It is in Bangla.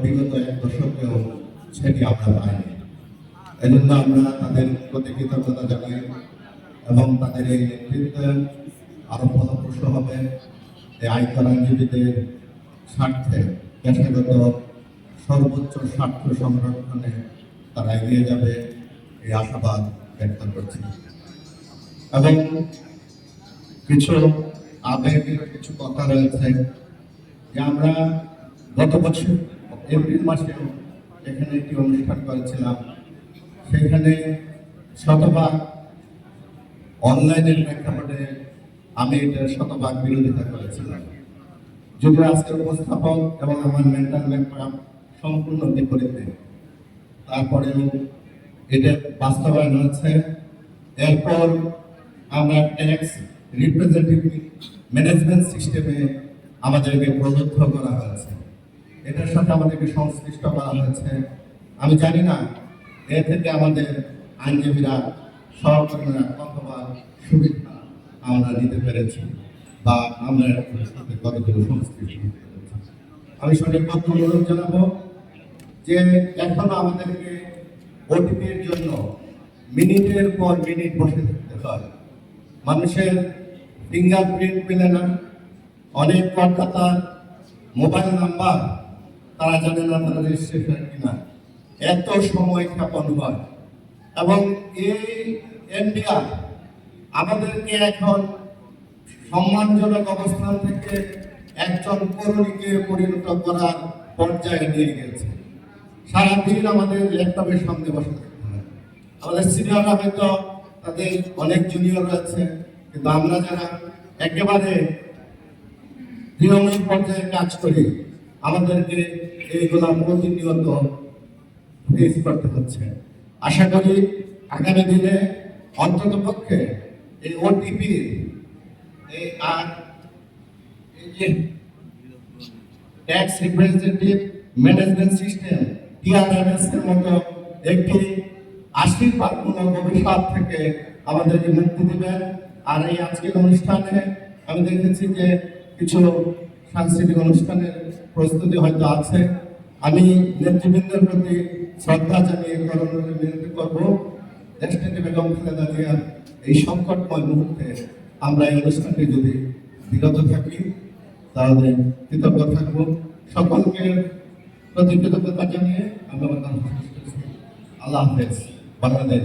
বিগত এক দশকেও সেটি আমরা পাইনি। এজন্য আমরা তাদের প্রতি কৃতজ্ঞতা জানাই এবং তাদের এই নেতৃত্ব আরো ফলপ্রসূ হবে। এই আইন আইনজীবীদের স্বার্থে পেশাগত সর্বোচ্চ স্বার্থ সংরক্ষণে তারা এগিয়ে যাবে এই আশাবাদ ব্যক্ত করছি। এবং কিছু আবেগের কিছু কথা রয়েছে যে আমরা গত বছর এপ্রিল মাসে এখানে একটি অনুষ্ঠান করেছিলাম, সেখানে শতভাগ অনলাইনের প্রেক্ষাপটে আমি এটার শতভাগ বিরোধিতা করেছিলাম। যদিও আজকের উপস্থাপক এবং আমার মেন্টাল ব্যাকগ্রাউন্ড সম্পূর্ণ বিপরীতে, তারপরেও এটা বাস্তবায়ন হচ্ছে। এরপর আমরা ট্যাক্স রিপ্রেজেন্টেটিভ ম্যানেজমেন্ট সিস্টেমে আমাদেরকে প্রদত্ত করা হয়েছে, এটার সাথে আমাদেরকে সংশ্লিষ্ট করা হয়েছে। আমি জানি না এ থেকে আমাদের আইনজীবীরা সহকর্মীরা কতবার সুবিধা আমরা নিতে পেরেছি বা আমরা কতগুলো সংশ্লিষ্ট। আমি সঠিক অনুরোধ জানাবো যে এখনো আমাদেরকে ওটিপির জন্য মিনিটের পর মিনিট বসে থাকতে হয়। মানুষের ফিঙ্গারপ্রিন্ট পেলে না, অনেক কলকাতার মোবাইল নাম্বার তারা জানে না তারা রেজিস্ট্রেশন কিনা, এত সময় ক্ষেপণ হয়। এবং এই এনডিআর আমাদেরকে এখন সম্মানজনক অবস্থান থেকে একজন কর্মীকে পরিণত করার পর্যায়ে নিয়ে গেছে। সারাদিন আমাদের ল্যাপটপের সামনে বসে থাকতে হয়। আমাদের সিনিয়ররা হয়তো তাদের অনেক জুনিয়র রয়েছে, কিন্তু আমরা যারা একেবারে নিয়মিত পর্যায়ে কাজ করি আমাদেরকে এইগুলা প্রতিনিয়ত ফেস করতে হচ্ছে। আশা করি আগামী দিনে অন্তত পক্ষে এই ওটিপি আর এই যে ট্যাক্স রিপ্রেজেন্টেটিভ ম্যানেজমেন্ট সিস্টেম টিআরএমএস এর মতো একটি আশীর্বাদমূলক অভিশাপ থেকে আমাদেরকে মুক্তি দিবেন। আর এই আজকের অনুষ্ঠানে আমি দেখেছি যে কিছু সাংস্কৃতিক অনুষ্ঠানের প্রস্তুতি হয়তো আছে। আমি নেতৃবৃন্দের প্রতি শ্রদ্ধা জানিয়ে বিনতি করবো, দেশনেত্রী বেগম খালেদা জিয়ার এই সংকটময় মুহূর্তে আমরা এই অনুষ্ঠানটি যদি বিরত থাকি তাহলে কৃতজ্ঞ থাকবো। সকলকে প্রতি কৃতজ্ঞতা জানিয়ে আমরা আল্লাহ হাফেজ। বাংলাদেশ।